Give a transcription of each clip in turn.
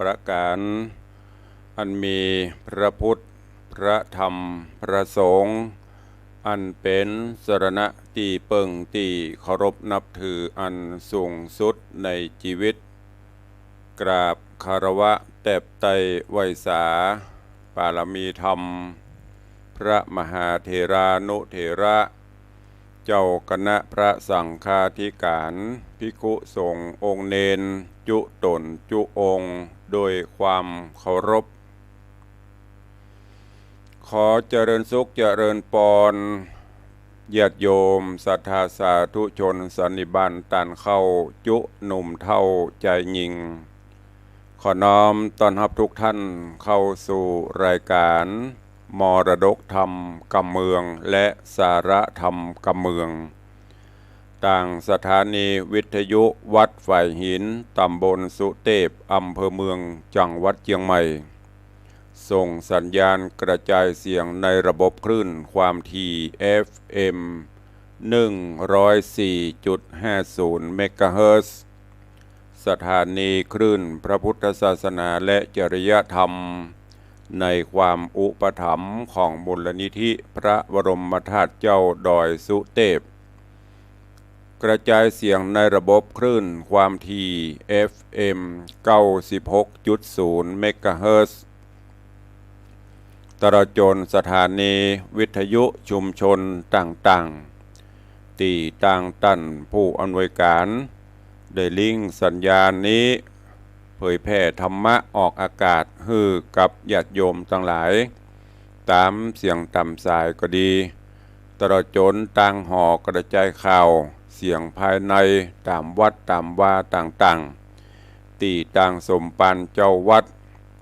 ประการอันมีพระพุทธพระธรรมพระสงฆ์อันเป็นสรณะที่เปิ่งที่เคารพนับถืออันสูงสุดในชีวิตกราบคารวะแตบไตไวสาปารมีธรรมพระมหาเถรานุเถระเจ้าคณะพระสังฆาธิการภิกขุสงฆ์องค์เนนจุตนจุองค์โดยความเคารพขอเจริญสุขเจริญปอนญาติโยมศรัทธาสาธุชนสันนิบาตตันเข้าจุหนุ่มเท่าใจยิงขอน้อมต้อนรับทุกท่านเข้าสู่รายการมรดกธรรมกำเมืองและสาระธรรมกำเมืองต่างสถานีวิทยุวัดฝ่ายหินตำบลสุเทพอำเภอเมืองจังหวัดเชียงใหม่ส่งสัญญาณกระจายเสียงในระบบคลื่นความถี่ FM 104.50 เมกะเฮิรตซ์สถานีคลื่นพระพุทธศาสนาและจริยธรรมในความอุปถัมภ์ของมูลนิธิพระบรมธาตุเจ้าดอยสุเทพกระจายเสียงในระบบคลื่นความถี่ FM 96.0 เมกะเฮิรตซ์ตลอดจนสถานีวิทยุชุมชนต่างๆที่ต่างตั้นผู้อำนวยการได้ลิงก์สัญญาณนี้เผยแผ่ธรรมะออกอากาศให้กับญาติโยมทั้งหลายตามเสียงต่ำสายก็ดีตลอดจนต่างห่อกระจายข่าวเสียงภายในตามวัดตามว่าต่างๆที่ต่างสมปันเจ้าวัด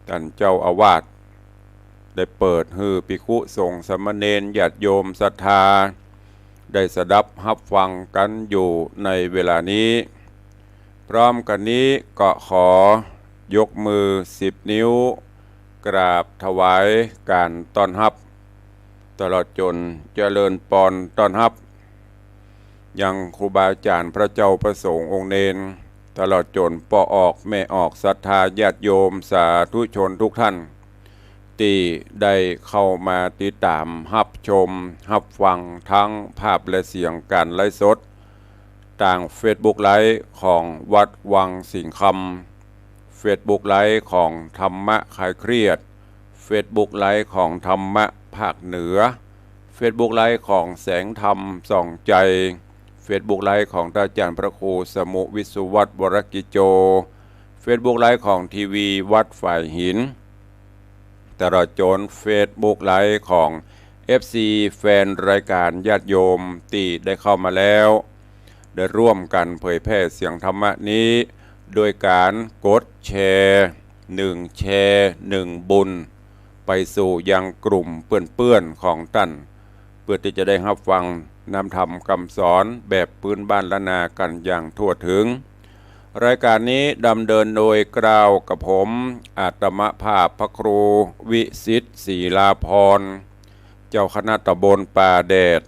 ท่านเจ้าอาวาสได้เปิดให้ภิกขุสงฆ์สามเณรญาติโยมศรัทธาได้สดับรับฟังกันอยู่ในเวลานี้พร้อมกันนี้ก็ขอยกมือ10 นิ้วกราบถวายการต้อนรับตลอดจนเจริญปอนต้อนรับยังครูบาอาจารย์พระเจ้าประสงค์องค์เนนตลอดจนพ่อออกแม่ออกศรัทธาญาติโยมสาธุชนทุกท่านที่ได้เข้ามาติดตามรับชมรับฟังทั้งภาพและเสียงการไลฟ์สดต่าง Facebook ไลฟ์ของวัดวังสิงห์คำ Facebook ไลฟ์ของธรรมะคลายเครียด Facebook ไลฟ์ของธรรมะภาคเหนือ Facebook ไลฟ์ของแสงธรรมส่องใจ Facebook ไลฟ์ของอาจารย์พระครูสมุวิสุวัตรวรกิจโจ Facebook ไลฟ์ของทีวีวัดฝ่ายหินตลอดจน Facebook ไลฟ์ของ FC แฟนรายการญาติโยมที่ได้เข้ามาแล้วได้ร่วมกันเผยแพร่เสียงธรรมะนี้โดยการกดแชร์1แชร์1บุญไปสู่ยังกลุ่มเพื่อนๆของท่านเพื่อที่จะได้รับฟังนำธรรมคำสอนแบบพื้นบ้านละนากันอย่างทั่วถึงรายการนี้ดำเนินโดยกล่าวกับผมอาตมภาพพระครูวิสิทธิ์ศรีลาภรณ์เจ้าคณะตำบลป่าแดด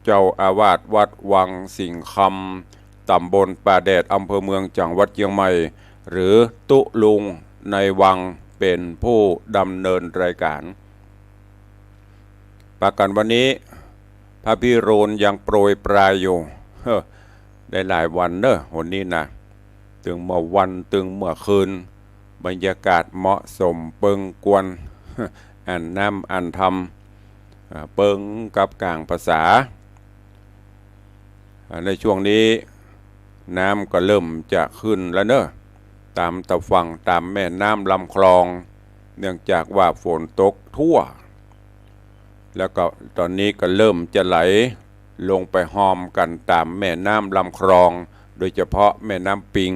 เจ้าอาวาสวัดวังสิงห์คำตำบลป่าแดดอำเภอเมืองจังหวัดเชียงใหม่หรือตุลุงในวังเป็นผู้ดำเนินรายการประกันวันนี้พระพิรุณยังโปรยปลายอยู่ได้หลายวันเนอะวันนี้นะถึงเมื่อวันถึงเมื่อคืนบรรยากาศเหมาะสมเปิงกวนอ่านน้ำอ่านธรรมเปิงกับกลางภาษาในช่วงนี้น้ำก็เริ่มจะขึ้นแล้วเนอะตามตะฝั่งตามแม่น้ำลำคลองเนื่องจากว่าฝนตกทั่วแล้วก็ตอนนี้ก็เริ่มจะไหลลงไปหอมกันตามแม่น้ำลำคลองโดยเฉพาะแม่น้ำปิง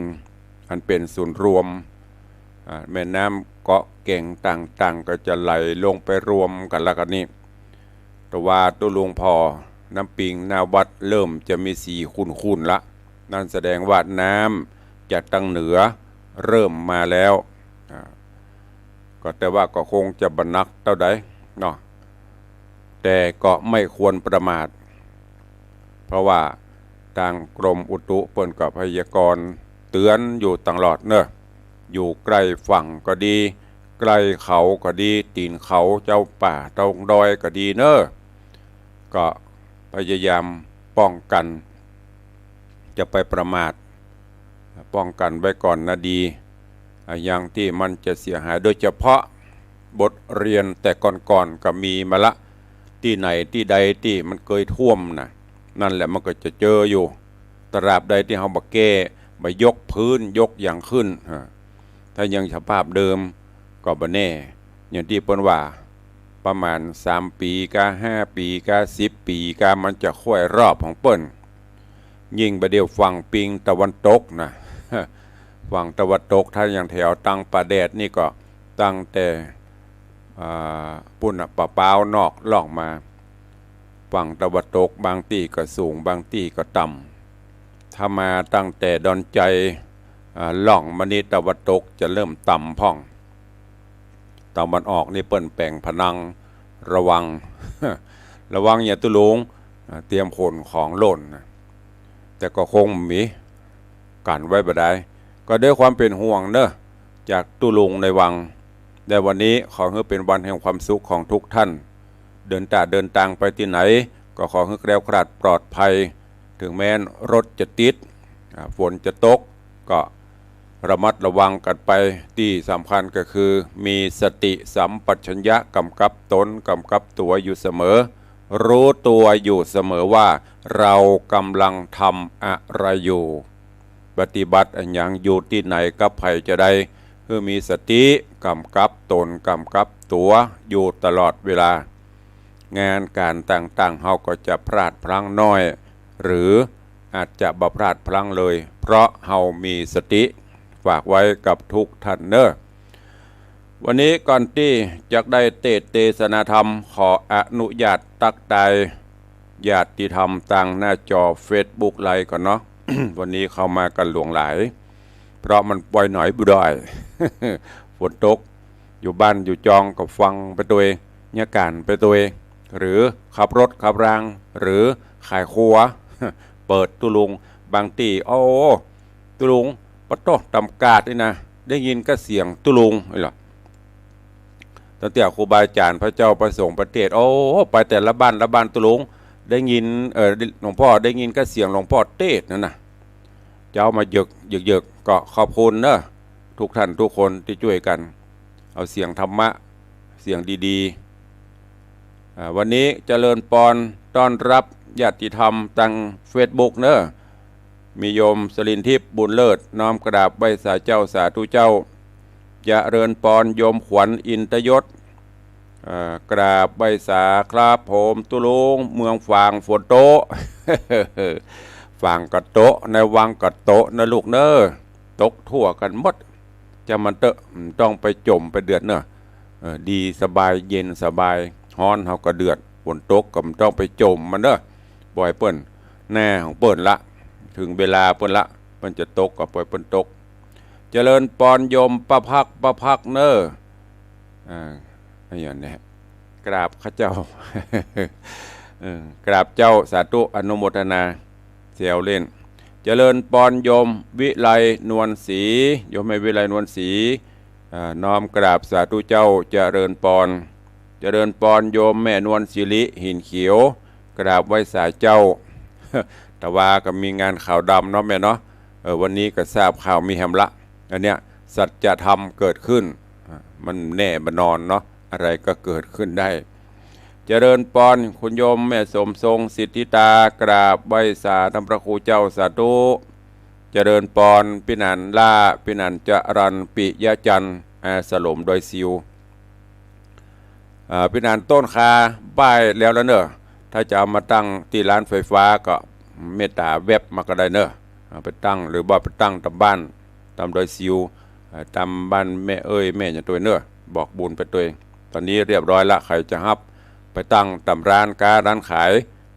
อันเป็นศูนย์รวมแม่น้ำเกาะเก่งต่างๆก็จะไหลลงไปรวมกันแล้วกันนี่แต่ว่าตัวหลวงพ่อน้ำปิงหน้าวัดเริ่มจะมีสีขุ่นๆละนั่นแสดงว่าน้ำจากทางเหนือเริ่มมาแล้วก็แต่ว่าก็คงจะบรรนักเท่าใดเนาะแต่ก็ไม่ควรประมาทเพราะว่าทางกรมอุตุเปิ้นก็พยากรณ์เตือนอยู่ตลอดเนอะ อยู่ใกล้ฝั่งก็ดีใกล้เขาก็ดีตีนเขาเจ้าป่าตรงดอยก็ดีเนอะก็พยายามป้องกันจะไปประมาทป้องกันไว้ก่อนนะดีอย่างที่มันจะเสียหายโดยเฉพาะบทเรียนแต่ก่อนๆก็มีมาละที่ไหนที่ใดที่มันเคยท่วมนะนั่นแหละมันก็จะเจออยู่ตราบใดที่เขาบักแก้ไปยกพื้นยกอย่างขึ้นถ้ายังสภาพเดิมก็บ่แน่อย่างที่เปิ้นว่าประมาณ3 ปีก็5 ปีก็10 ปีก็มันจะค่อยรอบของเปิ้นยิ่งไปเดียวฝั่งปิงตะวันตกนะฝั่งตะวันตกถ้าอย่างแถวตังป่าแดดนี่ก็ตั้งแต่ปุ่นป่าเปล่านอกล่องมาฝั่งตะวันตกบางที่ก็สูงบางที่ก็ต่ำถ้ามาตั้งแต่ดอนใจล่องมานี่ตะวันตกจะเริ่มต่ำพ่องตะวันออกนี่เปิ้นแปลงพนังระวัง ระวังอย่าตุลุงเตรียมขนของหล่นแต่ก็คงมีกันไว้บ่ได้ก็ด้วยความเป็นห่วงเนอะจากตุลุงในวังในวันนี้ขอให้เป็นวันแห่งความสุขของทุกท่านเดินทางไปที่ไหนก็ขอให้แคล้วคลาดปลอดภัยถึงแม้นรถจะติดฝนจะตกก็ระมัดระวังกันไปที่สำคัญก็คือมีสติสัมปชัญญะกำกับตนกำกับตัวอยู่เสมอรู้ตัวอยู่เสมอว่าเรากำลังทำอะไรอยู่ปฏิบัติอย่างอยู่ที่ไหนกับใครจะได้คือมีสติกำกับตนกำกับตัวอยู่ตลอดเวลางานการต่างๆเฮาก็จะพลาดพลั้งน้อยหรืออาจจะบ่พลาดพลั้งเลยเพราะเฮามีสติฝากไว้กับทุกท่านเนอะวันนี้ก่อนที่จะได้เทศนาธรรมขออนุญาตตักใดญาติธรรมต่างหน้าจอ Facebook ไลฟ์ก่อนเนาะ วันนี้เข้ามากันหลวงหลายเพราะมันปล่อยหน่อยบุได้ ฝนตกอยู่บ้านอยู่จองกับฟังไปตัวเองเนี่ยการไปตัวเองหรือขับรถขับรางหรือขายครัว เปิดตุลุงบางตีโอ้ตุลุงปะโตตำกาดนี่นะได้ยินก็เสียงตุลุงนี่หรอตั้งแต่ครูบาอาจารย์พระเจ้าประสงค์ประเทศโอ้ไปแต่ละบ้านตุลุงได้ยินหลวงพ่อได้ยินก็เสียงหลวงพ่อเทศนั่นนะเจ้ามาเยกก็ขอบคุณเนอะทุกท่านทุกคนที่ช่วยกันเอาเสียงธรรมะเสียงดีๆวันนี้เจริญปอนต้อนรับญาติธรรมทาง Facebook เนอะมีโยมสลินทิพย์บุญเลิศน้อมกราบไหว้สาเจ้าสาธุเจ้าเจริญปอนโยมขวัญอินทยศกราบไหว้สาครับผมตุลุงเมืองฝางฝนโต ฝางกะโตในวังกะโตนะลูกเนอะตกทั่วกันหมดจะมันเตอะต้องไปจมไปเดือดเนอะดีสบายเย็นสบายฮ้อนเฮาก็เดือดฝนตกก็ต้องไปจมมันเนอะบ่อยเปิ้นแน่ของเปิ้นละถึงเวลาเปิ้นละเปิ้นจะตกก็ปล่อยเปิ้นตกเจริญปอนโยมประพักเนอะอย่างนี้กราบข้าเจ้า กราบเจ้าสาธุอนุโมทนาเสียวเล่นเจริญปอนโยมวิไลนวลศรีโยมไม่วิไลนวลศรีน้อมกราบสาธุเจ้าเจริญปอนโยมแม่นวลศิริหินเขียวกราบไหว้สาเจ้า แต่ว่าก็มีงานข่าวดำเนาะแม่เนาะวันนี้ก็ทราบข่าวมีแฮมละอันเนี้ยสัจธรรมเกิดขึ้นมันแน่มันนอนเนาะอะไรก็เกิดขึ้นได้เจริญปอนคุณโยมแม่สมทรงสิทธิตากราบไหว้สาธรรมพระครูเจ้าสาธุเจริญปอนปินันล่าปินันจรันปิยะจันสลมโดยซิวปินันต้นคาป้ายแล้วเนอะถ้าจะเอามาตั้งที่ร้านไฟฟ้าก็เมตตาเว็บมาก็ได้เนอะไปตั้งหรือว่าไปตั้งตามบ้านตามโดยซิวตามบ้านแม่แม่อย่างตัวเนอะบอกบุญไปตัวเองตอนนี้เรียบร้อยละใครจะฮับไปตั้งตำร้านค้าร้านขาย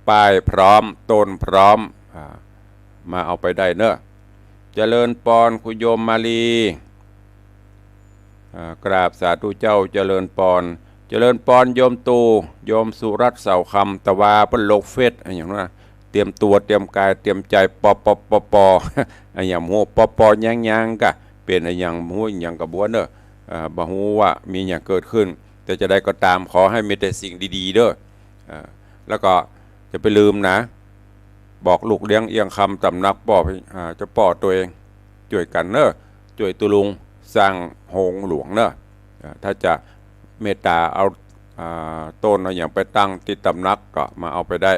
ป้ายพร้อมต้นพร้อมมาเอาไปได้เนอะเจริญปอนคุณโยมมาลีกราบสาธุเจ้าเจริญปอนโยมตูโยมสุรัตน์เสาคำตะวาเป็นโลกเฟสอย่างนั้นเตรียมตัวเตรียมกายเตรียมใจปออย่างหัวปอยังกะ เป็นอย่างหูอย่างกระบวนเนอะบ่ฮู้ว่ามีอย่างเกิดขึ้นแต่จะได้ก็ตามขอให้มีแต่สิ่งดีๆเด้อแล้วก็จะไปลืมนะบอกลูกเลี้ยงเอียงคำตำนักป่อจะป่อตัวเองช่วยกันเนอะช่วยตุลุงสร้างโฮงหลวงเนอะถ้าจะเมตตาเอาต้นเอาอย่างไปตั้งที่ตำนักก็มาเอาไปได้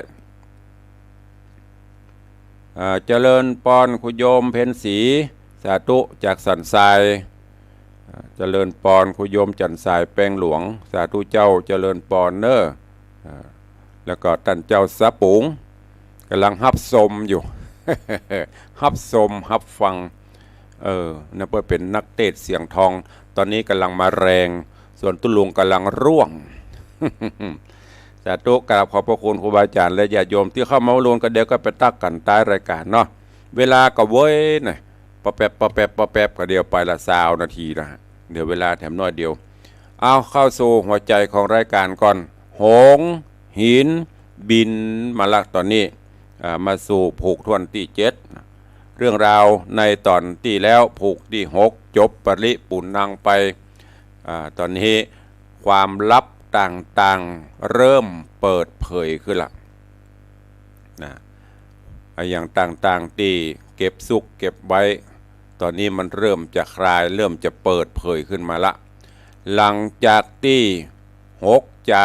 เจริญปอนคุโยมเพนสีสาธุจากสันทรายเจริญปอนคุโยมจันทรายแป้งหลวงสาธุเจ้าเจริญปอนเนอแล้วก็ท่านเจ้าสะปุงกำลังฮับชมอยู่ ฮับชมฮับฟังนั่นเพื่อเป็นนักเทศเสียงทองตอนนี้กำลังมาแรงส่วนตุลุงกำลังร่วง สาธุกราบขอบพระคุณครูบาอาจารย์และญาติโยมที่เข้ามาร่วมกันเดี๋ยวก็ไปตักกันใต้รายการเนาะเวลาก็เว้ยหน่อยปะแป๊บก็เดียวไปละ20 นาทีนะฮะเดี๋ยวเวลาแถมน้อยเดียวเอาเข้าสู่หัวใจของรายการก่อนหงหินบินมาละตอนนี้มาสู่ผูกทวนที่7เรื่องราวในตอนที่แล้วผูกที่6จบปริปุณนังไปตอนนี้ความลับต่างๆเริ่มเปิดเผยขึ้นละนะอย่างต่างๆที่เก็บสุกเก็บไว้ตอนนี้มันเริ่มจะคลายเริ่มจะเปิดเผยขึ้นมาละหลังจากที่6ใจ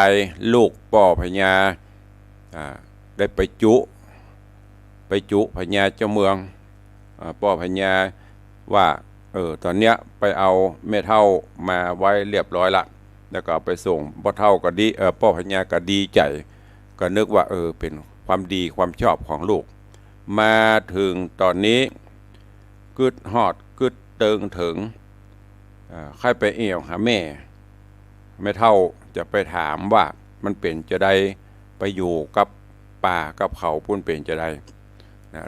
ลูกป่อพญาได้ไปจุพญาเจ้าเมืองป่อพญาว่าตอนเนี้ยไปเอาแม่เฒ่ามาไว้เรียบร้อยละแล้วก็ไปส่งพ่อเฒ่าก็ดีป่อพญาก็ดีใจก็นึกว่าเป็นความดีความชอบของลูกมาถึงตอนนี้กึดฮอดกึดเติงถึงใครไปเอี่ยวหาแม่เฒ่าจะไปถามว่ามันเป็นจะได้ไปอยู่กับป่ากับเขาพุ่นเป็นจะได้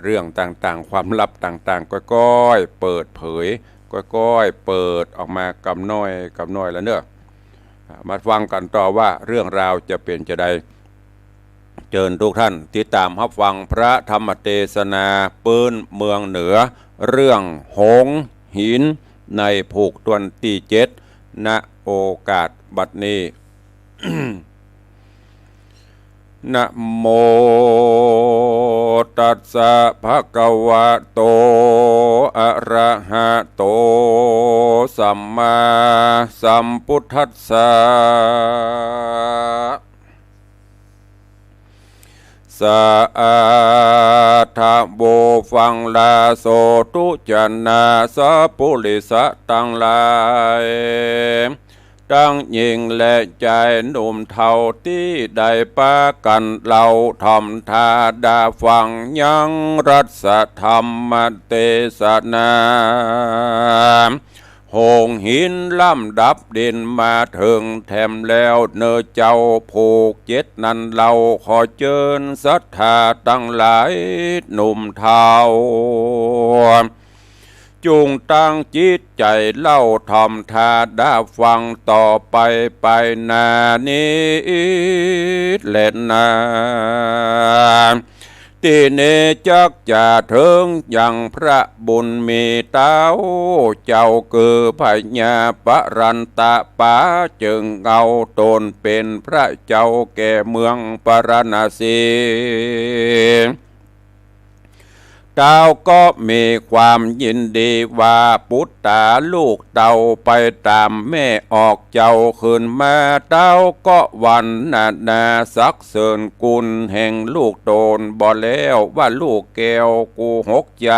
เรื่องต่างๆความลับต่างๆก้อยๆเปิดเผยก้อยๆเปิดออกมากำน้อยแล้วเนอะมาฟังกันต่อว่าเรื่องราวจะเป็นจะได้เชิญทุกท่านติดตามรับฟังพระธรรมเทศนาปืนเมืองเหนือเรื่องหงหินในผูกทวนที่7ณโอกาสบัดนี้ นะโมตัสสะภะคะวะโตอะระหะโตสัมมาสัมพุทธัสสะสะอาทะโบฟังลาโสตุจันนาสะปุริสะตังลายตั้งหญิงและใจหนุ่มเท่าที่ได้ปะกันเราทำทาดาฟังยังรัศธรรมเทศนาหงหินล่ำดับดินมาถึงแถมแล้วเนื้อเจ้าผูก7นั้นเราขอเชิญศรัทธาตั้งหลายหนุ่มเท่าจุงตั้งจิตใจเล่าทำทาดาฟังต่อไปนานี้เล่นนาที่นี้จักจะถึงอย่างพระบุญมีเต้าเจ้าคือพญาปรันตะปาจึงเอาตนเป็นพระเจ้าแก่เมืองปรณสีเต้าก็มีความยินดีว่าปุตตาลูกเต้าไปตามแม่ออกเจ้าขึ้นมาเต้าก็วันนาสักเสริญกุลแห่งลูกโตนบ่แล้วว่าลูกแก้วกู6ใจ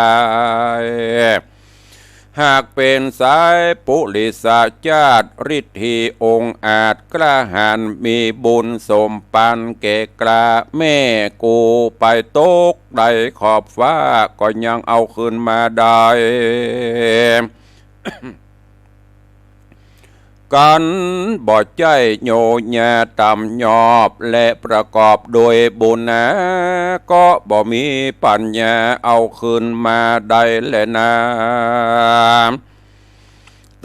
หากเป็นสายปุริสาจาตฤทธิองค์อาจกล้าหาญมีบุญสมปันเกกลาแม่กูไปตกได้ขอบฟ้าก็ยังเอาคืนมาได้ กันบ่ใจโยญาต่ำยอบและประกอบโดยบุญนะก็บ่มีปัญญาเอาคืนมาได้แลนะ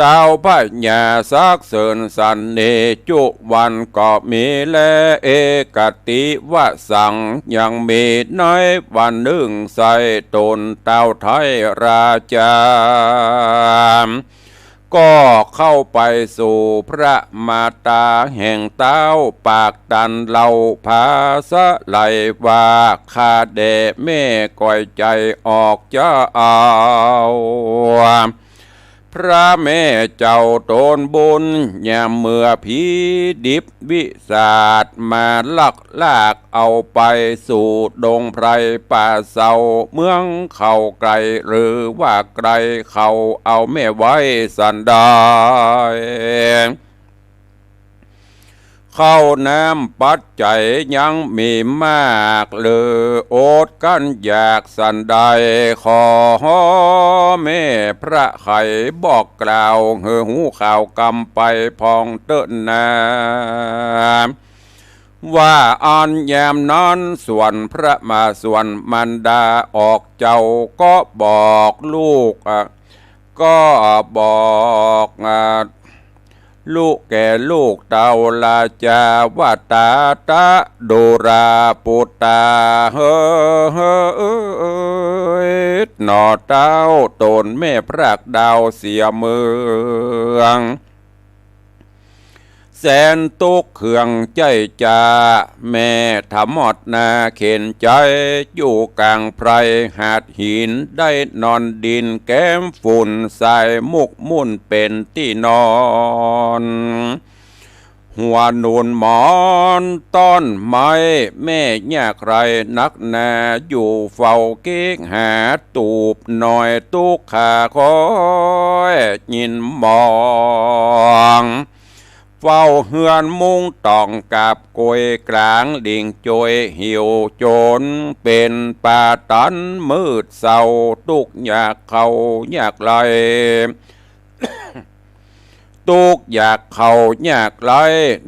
ต เต้าพญาสักเสริญสันเนจุวันก็มีแลเอกติวสังยังมีน้อยวันหนึ่งใส่ตนเต้าไทยราชาก็เข้าไปสู่พระมาตาแห่งเต้าปากตันเล่าภาษาไหลว่าข้าเดแม่ก่อยใจออกจะเอาพระแม่เจ้าโตนบุญยามเมื่อผีดิบวิสาดมาลักลากเอาไปสู่ดงไพรป่าเศร้าเมืองเขาไกลหรือว่าไกลเขาเอาแม่ไว้สันดายเข้าน้ำปัจจัยยังมีมากเหลือโอดกันอยากสันใดขอแม่พระไข่บอกกล่าวหูข่าวกำไปพองเติ้นนาว่าอันยามนั้นส่วนพระมาส่วนมันดาออกเจ้าก็บอกลูกก็บอกลูกแก่ลูกเต่าลาจาวาตาตาโดราปุตตาเฮ้หนอเต้าตนแม่พระดาวเสียเมืองแสนตุกเขื่องใจจ่าแม่ทำหมดนาเข็นใจอยู่กลางไพรหาดหินได้นอนดินแก้มฝุ่นใส่มุกมุ่นเป็นที่นอนหัวนูนหมอนต้นไม้แม่ยากไรนักนาอยู่เฝ้าเก๊กหาตูบหน่อยตุกขาคอยยินมองเฝ้าเฮือนมุงตองกับกวยกลางดิ่งโจยหิวโจนเป็นป่าตันมืดเศร้าตุกอยากเขาอยากไหล ตุกอยากเขาอยากไหล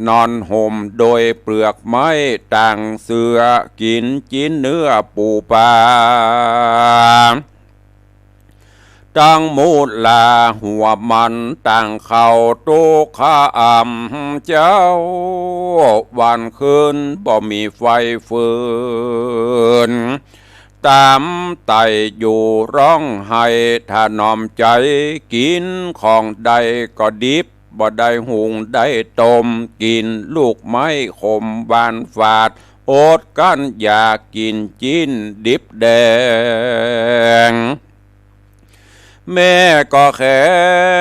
นอนห่มโดยเปลือกไม้ต่างเสือกินจิ้นเนื้อปูปลาตั้งมูดลาหัวมันตั้งเข่าตุกขาอ่ำเจ้าวันคืนบ่มีไฟฟืนตามไตอยู่ร้องไห้ถ้านอมใจกินของใดก็ดิบบ่ได้หุงได้ต้มกินลูกไม้ขมบานฝาดโอดกันอยากกินจิ้นดิบแดงแม่ก็แข็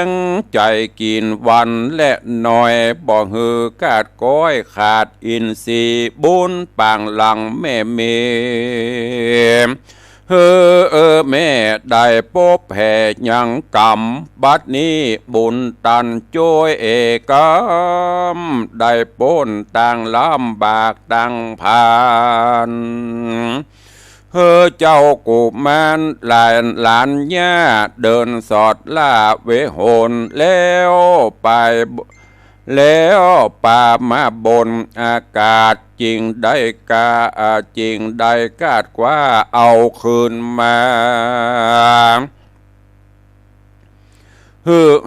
งใจกินวันและหน่อยบ่ฮือกาดก้อยขาดอินทรีย์บุญปางหลังแม่เมแม่ได้พบแห่ยังกำบัดนี้บุญตันช่วยเอกได้ป้นต่างลำบากต่างผ่านเจ้ากุมารหลานย่าเดินสอดล่าเวโหนแล้วไปแล้วป่ามาบนอากาศจริงได้จริงได้กาดกว่าเอาคืนมา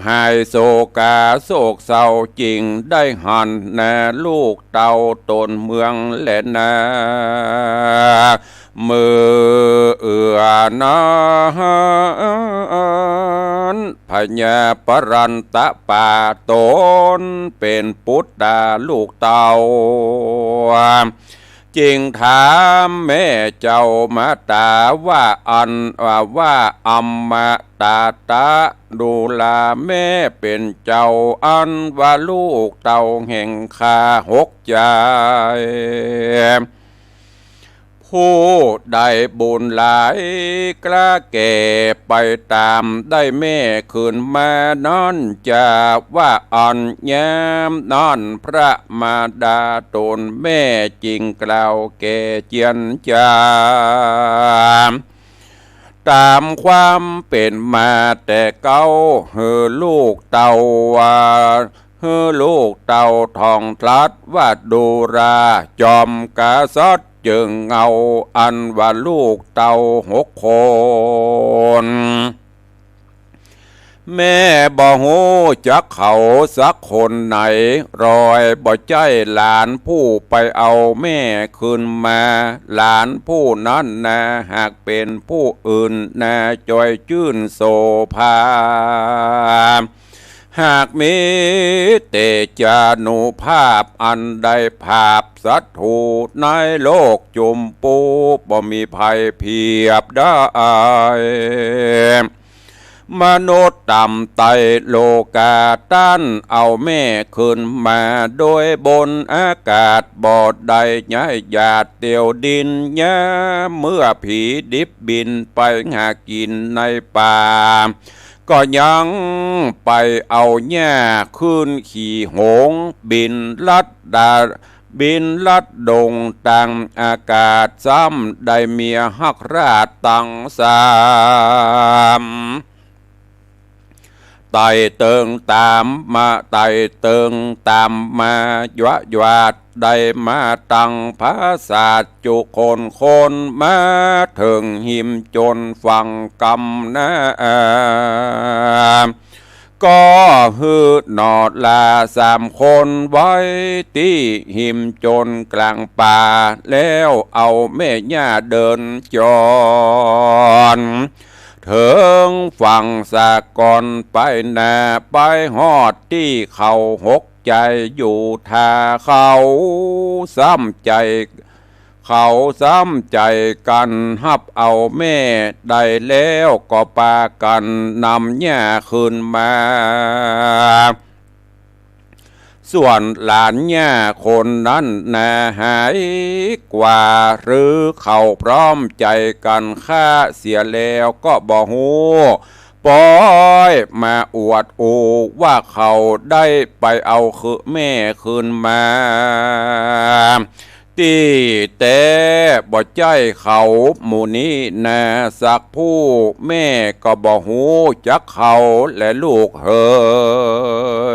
หายโศกาโศกเศร้าจริงได้หันแน่ลูกเต่าตนเมืองและนามือนาพญาปรันตะป่าตนเป็นปุตตาลูกเต่าจริงถามแม่เจ้ามาตาว่าอัมมาตาตาดูลาแม่เป็นเจ้าอันว่าลูกเต่าแห่งคาหกใจผู้ได้บุญหลายกล้าแก่ไปตามได้แม่คืนมานอนจะว่าอ่อนแย้มนอนพระมาดาตนแม่จริงกล่าวแก่เจียนจามตามความเป็นมาแต่เก่าลูกเต่าลูกเต่าทองทลัดว่าดูราจอมกาซัดจึงเอาอันว่าลูกเต่า6 คน แม่บ่ฮู้จักเขาสักคนไหนรอยบ่ใจหลานผู้ไปเอาแม่คืนมาหลานผู้นั้นนะหากเป็นผู้อื่นนะจอยชื่นโสภาหากมีเตจานุภาพอันใดภาพสัตถูในโลกจุมปูบ่มีภัยเพียบได้มนุษย์ต่ำไตโลกาต้านเอาแม่ขึ้นมาโดยบนอากาศบอดใดย้ายหยาดเตียวดินยะเมื่อผีดิบบินไปหากินในป่าก็ยังไปเอาแย่ขึ้นขี่หงบินลัดดาบินลัดดงตังอากาศซ้ำได้เมียฮักราชตังสามไต่เติงตามมาไต่เติงตามมายวาดได้มาตังภาษาจุคนมาถึงหิมจนฟังกำนะก็ฮืดนอดลา3 คนไว้ที่หิมจนกลางป่าแล้วเอาแม่ย่าเดินจรถึงฝั่งสากลไปนาไปฮอดที่เขาหกใจอยู่ทาเขาซ้ำใจกันฮับเอาแม่ได้แล้วก็ปากันนำย่าคืนมาส่วนหลานย่าคนนั้นน่าหายกว่าหรือเขาพร้อมใจกันฆ่าเสียแล้วก็บ่ฮู้ปอยมาอวดโอว่าเขาได้ไปเอาคือแม่คืนมาตีแต่บ่ใจเขาหมู่นี้นาสักผู้แม่ก็บ่ฮู้จักเขาและลูกเฮ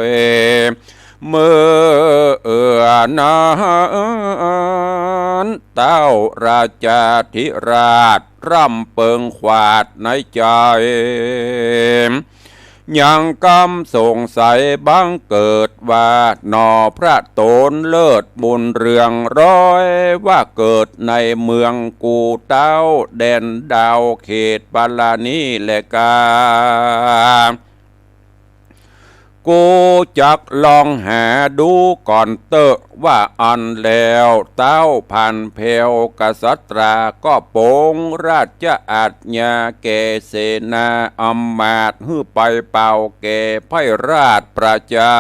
ยเมื่อนั้นเต้าราชาธิราชร่ำเปิงขวาดในใจยังกำสงสัยบังเกิดว่านอพระโตนเลิศบุญเรืองร้อยว่าเกิดในเมืองกูเต้าแดนดาวเขตปาลานีและกากูจักลองหาดูก่อนเตอะว่าอันแล้วเต้าพันเพวกษัตราก็โปงราชอาญญาแก่เสนาอำมาตย์ฮื้อไปเป่าแก่ไพราชประจา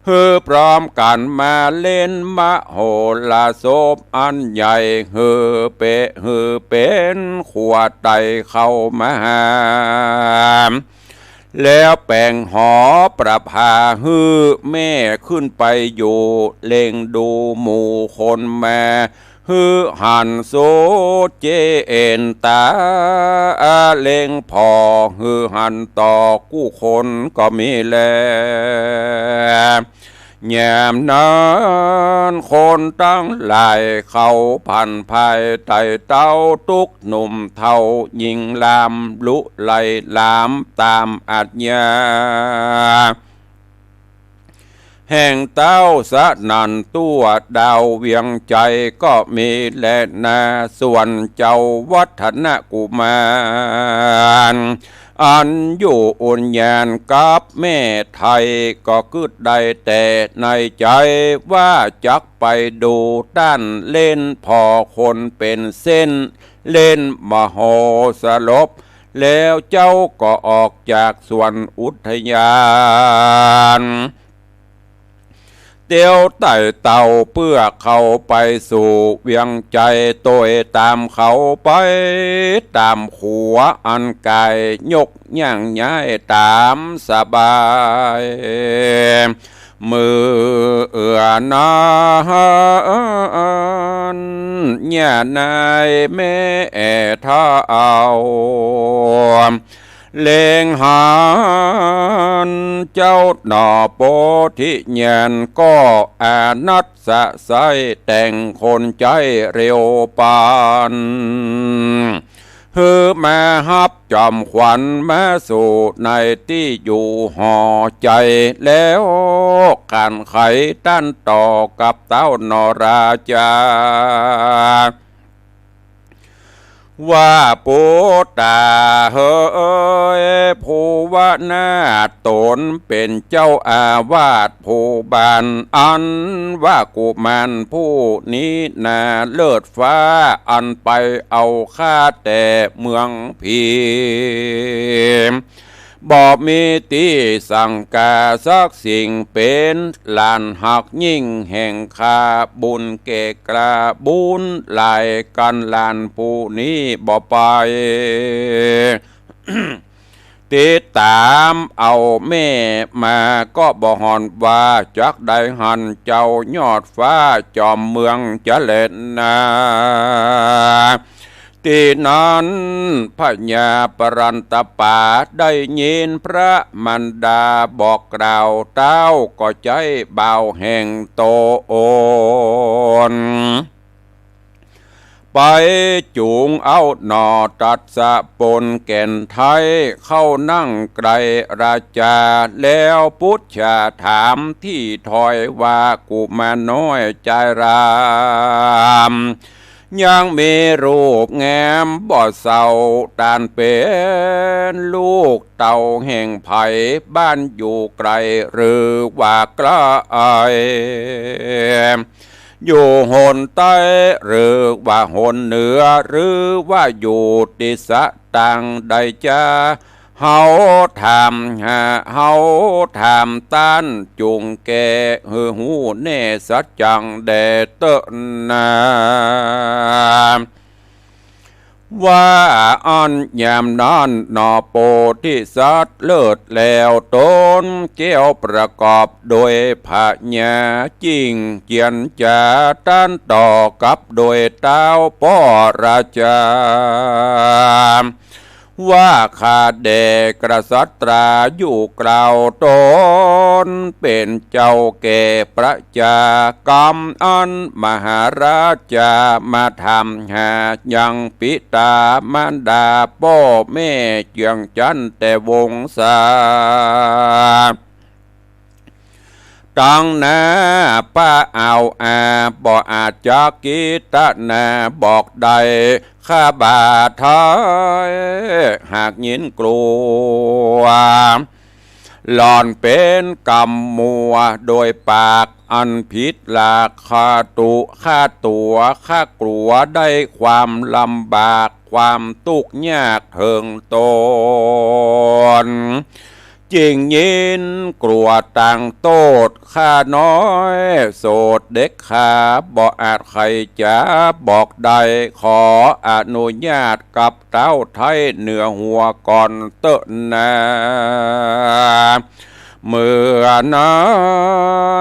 ฮือพร้อมกันมาเล่นมโหฬารศพอันใหญ่ฮือเป็นขวดไตเข้ามาหาแล้วแป่งหอประพาฮือแม่ขึ้นไปอยู่เล็งดูหมู่คนมาฮือหันโซเจเอ็นตาเล็งพอฮือหันต่อกู้คนก็มีแลแยมนั้นคนตั้งหลายเขาพันภายไต่เต้าตุกหนุ่มเท่ายิงลามลุไลลามตามอาญญาแห่งเต้าสะนันตัวดาวเวียงใจก็มีแลนาส่วนเจ้าวัฒนกุมารอันอยู่อุ่นยานกับแม่ไทยก็กึดได้แต่ในใจว่าจักไปดูด้านเล่นพอคนเป็นเส้นเล่นมโหสลบแล้วเจ้าก็ออกจากสวนอุทยานเตียวไต่เต่าเพื่อเข้าไปสู่เวียงใจโตยตามเขาไปตามขัวอันกายยกย่างย้ายตามสบายมืออนานย่านายแม่ท่าเอาเลงหานเจ้าหน่อโปธิญาณก็อานัดสะไซแต่งคนใจเร็วปาน เฮือมาฮับจอมขวัญมาสู่ในที่อยู่ห่อใจแล้วการไขต้านต่อกับเต้านราจาว่าปูตาเฮยผู้ว่านาตนเป็นเจ้าอาวาสผู้บานอันว่ากุมารผู้นี้นาเลิศฟ้าอันไปเอาข้าแต่เมืองพีบ่มีตีสังกาสักสิ่งเป็นลานหักยิ่งแห่งคาบุญเกกระบุญลายกันลานผู้นี้บ่ไป ติดตามเอาแม่มาก็บ่หอนว่าจักได้หันเจ้ายอดฟ้าจอมเมืองจะเล่นนาที่นั้นพญาปรันตปาได้ยินพระมันดาบอกกล่าวเต้าก็ใจเบาแห่งโตโอนไปจูงเอาหนอตัดสะปนแก่นไทยเข้านั่งไกลราชาแล้วพุทธาถามที่ถอยว่ากุมารน้อยใจรามยังมีรูปแง้มบ่อเศร้าตานเป็นลูกเต่าแห่งไผ่บ้านอยู่ไกลหรือว่าไกลอยู่หนใต้หรือว่าหนเหนือหรือว่าอยู่ติสะต่างใดจ้าเฮาถามเฮาถามต้านจุงแก่หูเนสัจจังเดเตนาว่าอันยามนั้นนอโปธิสัตว์เลิศแล้วตนเจ้าประกอบโดยพญาจริงเจียนจาต้านต่อกับโดยเต้าป้อราชาว่าขาดแด่กษัตราอยู่กล่าวตนเป็นเจ้าแก่ประชากรรมอันมหาราชามาทำหายังปิตามารดาพ่อแม่เจียงจันแต่วงศาตั้งนาป้าเอาบ่อาจจะกิตนาบอกใดข้าบาทายหากยินกลัวหลอนเป็นกรรมมัวโดยปากอันผิดหลากข้าตัวข้ากลัวได้ความลำบากความทุกข์ยากเถิงตนจริงยินกลัวต่างโตดข้าน้อยโสดเด็กขาบ่อาจใครจะบอกใดขออนุญาตกับเต้าไทยเหนือหัวก่อนเตอะนาเมื่อนั้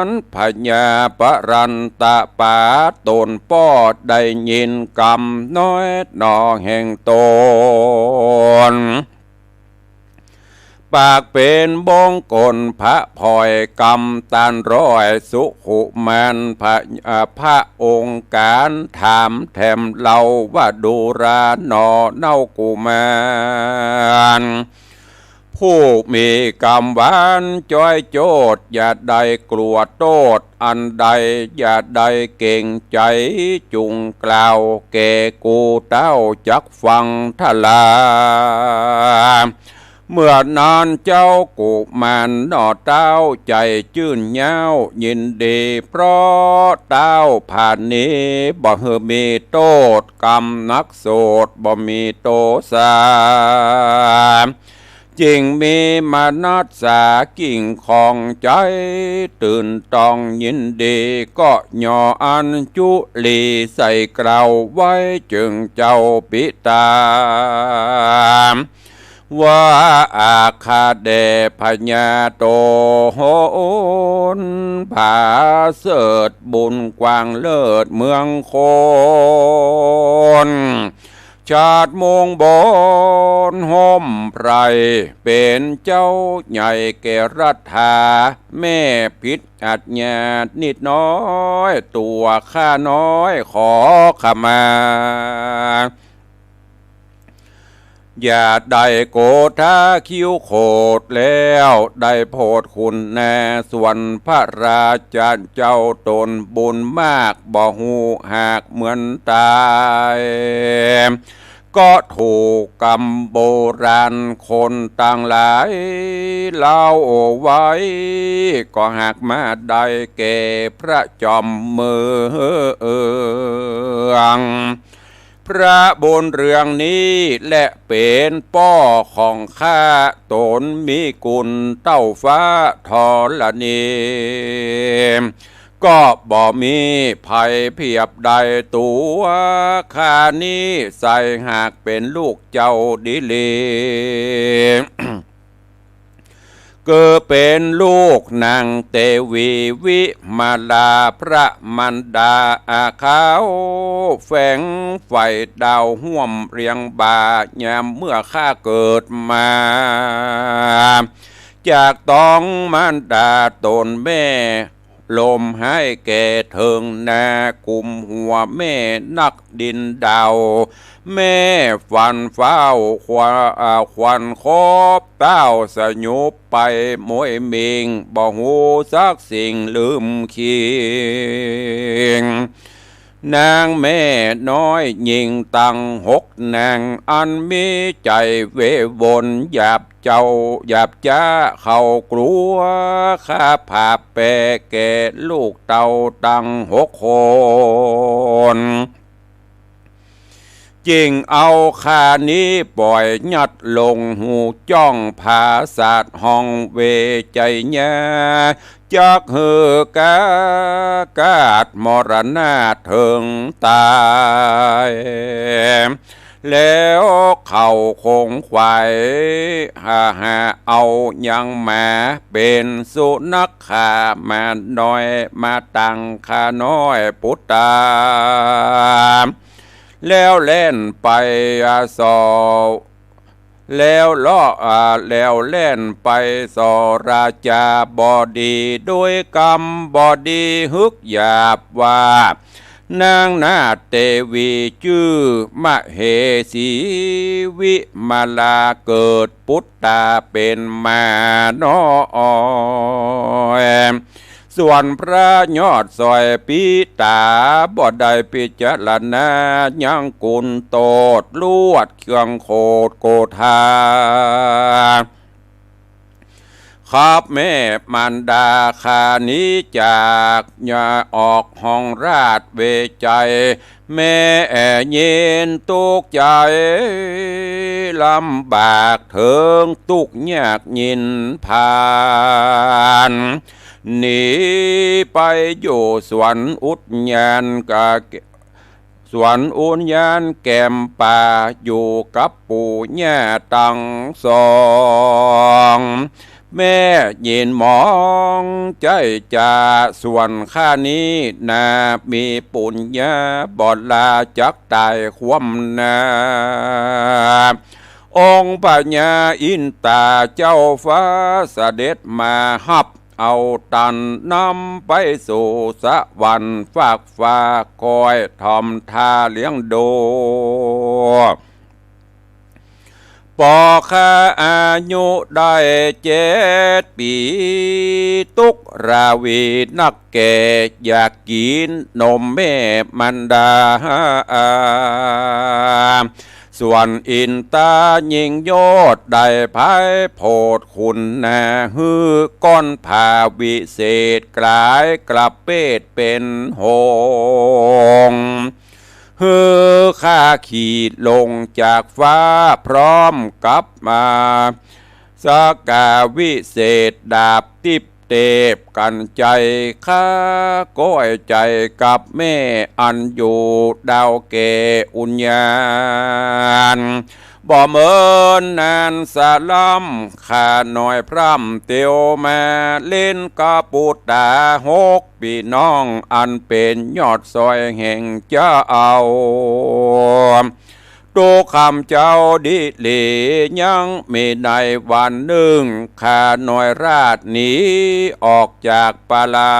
นพญาปรันตะปาตนป้อได้ยินกำน้อยนอแห่งตนปากเป็นบงกลพระพลอยกำตันร้อยสุขุมันพระองค์การถามแถมเล่าว่าดูราหนอเน่ากุมารผู้มีกรรมหวานจ้อยโจดอย่าได้กลัวโตดอันใดอย่าได้เก่งใจจุงกล่าวแก่กูเต้าจักฟังทลาเมื่อนานเจ้ากุมารนอเต้าใจจื่นเย้ายินดีเพราะเต้าผ่านนี้บ่เฮมีโตดกรรมนักโสดบ่มีโตสาจริงมีมานัดสากิ่งของใจตื่นตองยินดีก็ย่ออันจุลีใส่กล่าวไว้จึงเจ้าปิตาว่าอาคาเดพญาโตโหนผาเสดบุญกวางเลิศเมืองโคนชาติมงบนห่มไพรเป็นเจ้าใหญ่แก่รัฐาแม่พิษอัจญานิดน้อยตัวข้าน้อยขอขมา อย่าได้โกธาคิ้วโคดแล้วได้โพดคุณแน่ส่วนพระราชาเจ้าตนบุญมากบ่หูหากเหมือนตายก็ถูกกรรมโบราณคนต่างหลายเล่าไว้ก็หากมาได้แก่พระจอมเมืองพระบนเรื่องนี้และเป็นป้อของข้าตนมีกุลเต้าฟ้าธรณีก็บ่มีภัยเพียบใดตัวข้านี้ใส่หากเป็นลูกเจ้าดิเล เกิดเป็นลูกนางเตวีวิมาลาพระมันดาอาขาวแฝงไฟดาวห่วมเรียงบายามเมื่อข้าเกิดมาจากต้องมันดาตนแม่ลมให้แก่เทิงนากุมหัวแม่นักดินดาวแม่ฟันเฝ้าควันคบเต้าสยุบไปมวยมิงบ่หูสักสิ่งลืมเคียงนางแม่น้อยยิงตั้ง6 นางอันมีใจเววนหยาบเจ้าหยาบจ้าเขากลัวข้าผาแปรแก่ลูกเต่าตั้ง6 คนจิงเอาข้านี้ปล่อยยัดลงหูจ้องภาษาดห้องเวใจญาจักเหือกากาดมรณะเถิงตายแล้วเขาคงควายหาเอายังมาเป็นสุนัขขามาน้อยมาตังขาน้อยปุตตาแล้วเล่นไปสอแล้วแล้วเล่นไปสอราชาบดีด้วยกรรมบดีฮึกหยาบว่านางนาเตวีชื่อมเหสีวิมาลาเกิดปุตตาเป็นมาน้อยส่วนพระยอดซอยปีตาบ่ได้พิจารณายังกุลโตดลวดเครื่องโคดโกธาครับแม่มันดาคานี้จากอย่าออกห้องราชเวใจแม่เย็นตุกใจลำบากเถิงตุกยากยินผ่านหนีไปอยู่สวนอุทยานกะสวนอุทยานแก้มป่าอยู่กับปู่ย่าตั้งสองแม่ยินมองใจจ่าส่วนข้านี้นามีปุญญาบอดลาจักตายควมนาองค์ปัญญาอินตาเจ้าฟ้าเสด็จมาฮับเอาตันนำไปสู่สวรรค์ฝากฟ้าคอยทอมทาเลี้ยงดูปอข้าอายุได้7 ปีตุกราวีนักแก่อยากกินนมแม่มันดาส่วนอินตายิงโยดได้ภายโพดคุณนาฮือก้อนผ่าวิเศษกลายกลับเป็ดเป็นหงฮือข้าขีดลงจากฟ้าพร้อมกับมาสกาวิเศษดาบติบเตบกันใจข้าก้อยใจกับแม่อันอยู่ดาวเกอุญญาณบ่เมินนานสะล้ำข้าน้อยพร่ำเตียวมาเล่นกะปูตา6 ปีน้องอันเป็นยอดซอยแห่งเจ้าเอาตูคำเจ้าดิเลยังมีในวันหนึ่งข้าน้อยราชหนีออกจากปาลา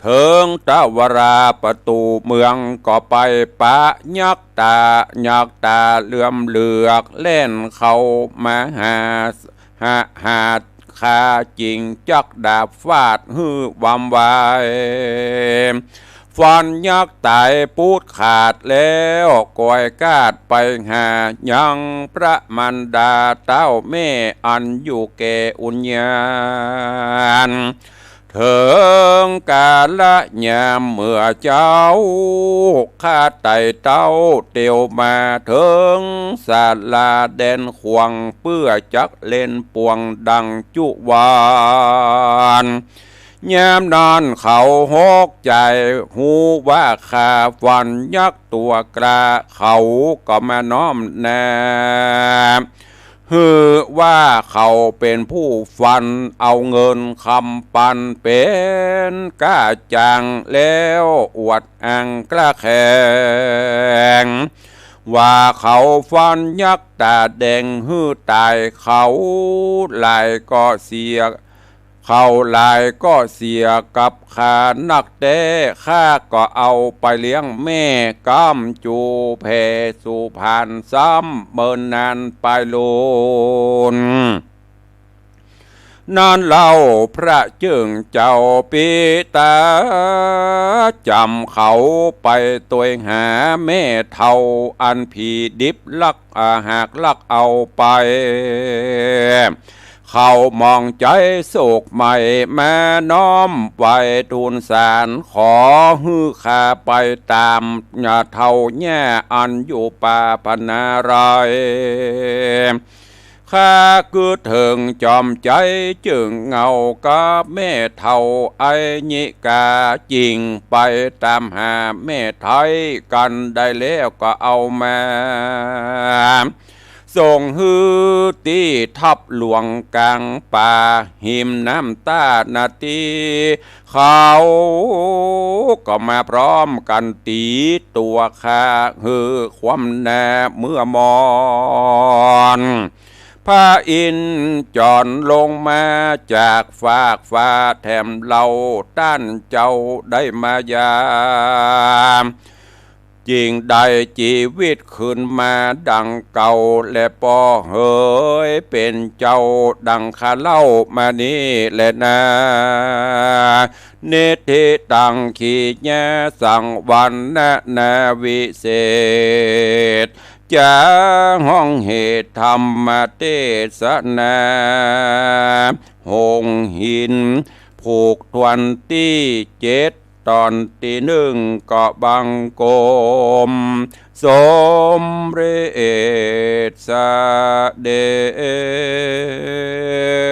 เ เถิงตะวราประตูเมืองก็ไปปะยักตาเหลื่อมเหลือกเล่นเขามาหาคาจริงจักดาบฟาดฮือวำวายฟันยักตายปูดขาดแล้วก่อยกาดไปหายังพระมันดาเต้าแม่อันอยู่แก่อุญญาณเถิงกาละยามเมื่อเจ้าข้าไต่เต้าเตียวมาเถิงศาลาแดนขวงเพื่อจักเล่นปวงดังจุวานยามนอนเขาหกใจหูว่าข้าฟันยักตัวกระเขาก็มาน้อมแนบฮือว่าเขาเป็นผู้ฟันเอาเงินคำปันเป็นก้าจังแล้วอวดอังกล้าแข่งว่าเขาฟันยักตาแดงฮือตายเขาลายก็เสียเขาลายก็เสียกับขานักเต้ข้าก็เอาไปเลี้ยงแม่ก้ำจูเพสุพานซ้ำเมินนานไปลุนนั่นเล่าพระจึงเจ้าปิตาจำเขาไปตัวหาแม่เท่าอันผีดิบลักหากลักเอาไปเขามองใจโศกใหม่แม่น้อมไปทูลสารขอฮือข้าไปตามญาเท่าแย่อันอยู่ป่าพนารายข้าคือถึงจอมใจจึงเงากับแม่เท่าไอญิกาจริงไปตามหาแม่ไทยกันได้แล้วก็เอามาส่งฮือตีทับหลวงกลางป่าหิมน้ำตานาทีเขาก็มาพร้อมกันตีตัวข้าฮือความแน่เมื่อมอนพระอินทร์จอนลงมาจากฟากฟ้าแถมเราต้านเจ้าได้มายามจริงได้ชีวิตขึ้นมาดังเก่าและปอเฮยเป็นเจ้าดังข้าเล่ามานี้แหละนะเนติตังขีญะสังวันนาวิเศษจะห้องเหตุธรรมเทศนาหงหินผูกทวนที่7ตอนที่1ก็บังกมสมเร็จสเด็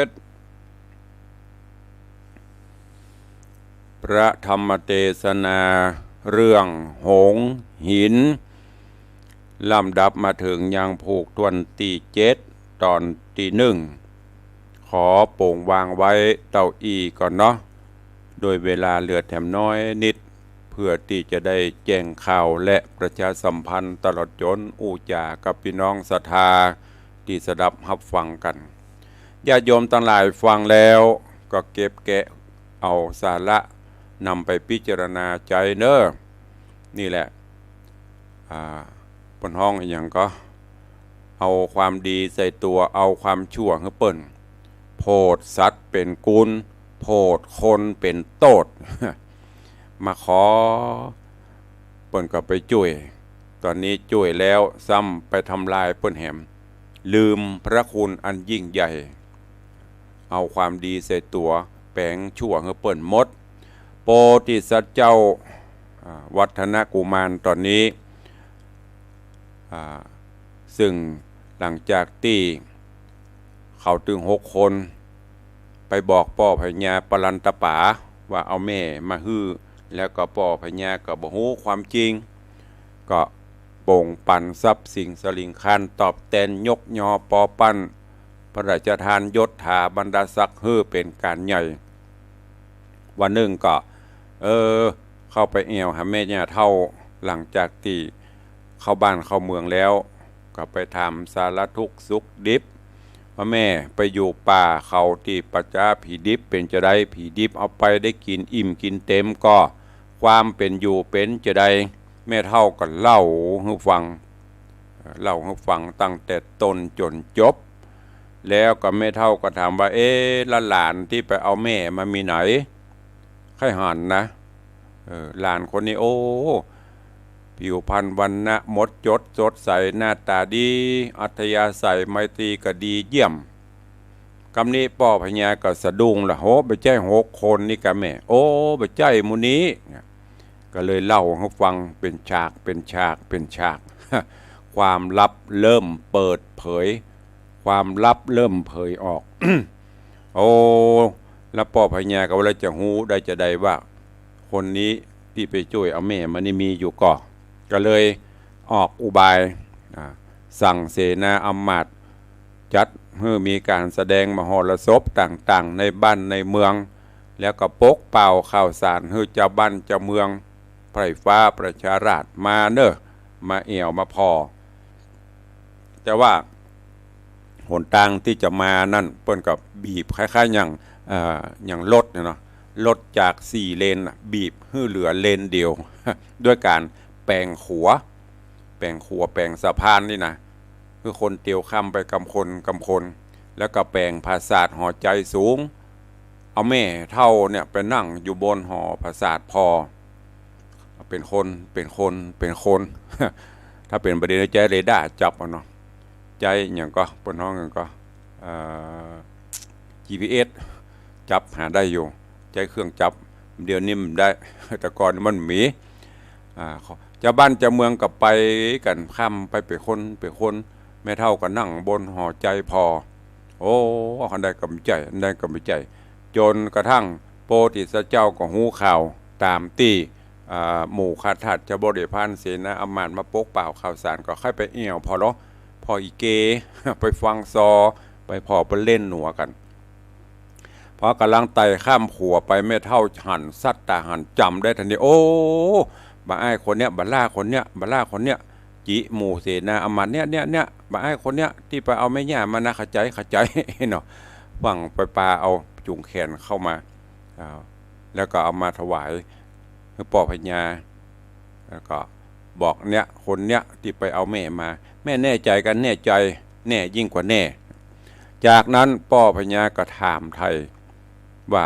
จพระธรรมเทศนาเรื่องหงหินลำดับมาถึงยังผูกทวนที่7ตอนที่1ขอโป่งวางไว้เต้าอี้ก่อนเนาะโดยเวลาเหลือแถมน้อยนิดเพื่อที่จะได้แจ้งข่าวและประชาสัมพันธ์ตลอดจนอู้จากับพี่น้องศรัทธาที่สดับรับฟังกันญาติโยมทั้งหลายฟังแล้วก็เก็บแกะเอาสาระนำไปพิจารณาใจเนอะนี่แหละบนห้องอย่างก็เอาความดีใส่ตัวเอาความชั่วให้เปิ่นโพดสัตว์เป็นกุลโพดคนเป็นโตดมาขอเปิ่นก็ไปช่วยตอนนี้ช่วยแล้วซ้ำไปทำลายเปิ่นแหมลืมพระคุณอันยิ่งใหญ่เอาความดีใส่ตัวแปลงชั่วให้เปิ่นมดโปติสัตว์เจ้าวัฒนกุมารตอนนี้ซึ่งหลังจากที่เขาถึง6 คนไปบอกป่อพญาปรันตป๋าว่าเอาแม่มาฮื้อแล้วก็ป่อพญาก็บ่ฮู้ความจริงก็โป่งปันทรัพย์สิ่งสลิงคานตอบแทนยกยอปอปั้นพระราชทานยศถาบรรดาศักดิ์ฮื้อเป็นการใหญ่วันหนึ่งก็เข้าไปแอวหาแม่ย่าเฒ่าหลังจากที่เข้าบ้านเข้าเมืองแล้วก็ไปถามสารทุกข์สุขดิบ ว่าแม่ไปอยู่ป่าเขาที่ปัจจาผีดิบเป็นจะได้ผีดิบเอาไปได้กินอิ่มกินเต็มก็ความเป็นอยู่เป็นจะได้แม่เท่ากันเล่าให้ฟังตั้งแต่ต้นจนจบแล้วก็แม่เท่าก็ถามว่าหลานที่ไปเอาแม่มามีไหนใครหันนะหลานคนนี้โอ้ผิวพรรณวรรณะมดจดสดใสหน้าตาดีอัธยาศัยไมตรีก็ดีเยี่ยมคำนี้ป่อพญาก็สะดุ้งละโหไปใจ6 คนนี่กะแม่โอ้ไปใจมูนี้ก็เลยเล่าให้ฟังเป็นฉากความลับเริ่มเปิดเผยความลับเริ่มเผยออก โอ้แล้วป่อพญาก็ว่าจะหูได้จะได้ว่าคนนี้ที่ไปช่วยเอาแม่มันนี่มีอยู่ก็เลยออกอุบายสั่งเสนาอำมาตย์จัดให้มีการแสดงมหรสพต่างๆในบ้านในเมืองแล้วก็ปกเป่าข่าวสารให้เจ้าบ้านเจ้าเมืองไพร่ฟ้าประชาราษฎร์มาเนอะมาเอี่ยวมาพอแต่ว่าหนทางที่จะมานั่นเปิ้นกับบีบคล้ายๆอย่างรถเนาะรถจาก4 เลนบีบให้เหลือเลนเดียว ด้วยการแปลงขัวแปลงสะพานนี่นะคือคนเตียวข้ามไปกำคนแล้วก็แปลงปราสาทหอใจสูงเอาแม่เท่าเนี่ยไปนั่งอยู่บนหอปราสาทพอเป็นคน ถ้าเป็นประเด็นใจเรดาร์จับเนาะใจอย่างก็ปนห้องอย่างก็GPS จับหาได้อยู่ใจเครื่องจับเดี๋ยวนี้มันได้แต่ก่อนมันมีเจ้าบ้านเจ้าเมืองกับไปกันข้ามไปเป็นคนแม่เท่าก็นั่งบนหอใจพอโอ้อันใดกำใจจนกระทั่งโพธิสัตว์เจ้าก็หูข่าวตามที่หมู่คาถัดจะบริพานเสนาอำมาตย์มาปกเป่าข่าวสารก็ค่อยไปเอี่ยวพออีเก ไปฟังซอไปพอไปเล่นหนัวกันพอกำลังไต่ข้ามขัวไปแม่เท่าหันซัดตาหันจำได้ทันทีโอ้บ่าไอ้คนเนี้ยบ่าล่าคนเนี้ยจิหมู่เสนาอำมาตย์เนี่ยบ่าไอ้คนเนี้ยที่ไปเอาแม่ย่ามานะขจายเนาะฟังไปปาเอาจุงแขนเข้ามาแล้วก็เอามาถวายคือป่อพญาแล้วก็บอกเนี่ยคนเนี้ยที่ไปเอาแม่มาแม่แน่ใจกันแน่ใจแน่ยิ่งกว่าแน่จากนั้นป่อพญาก็ถามไทยว่า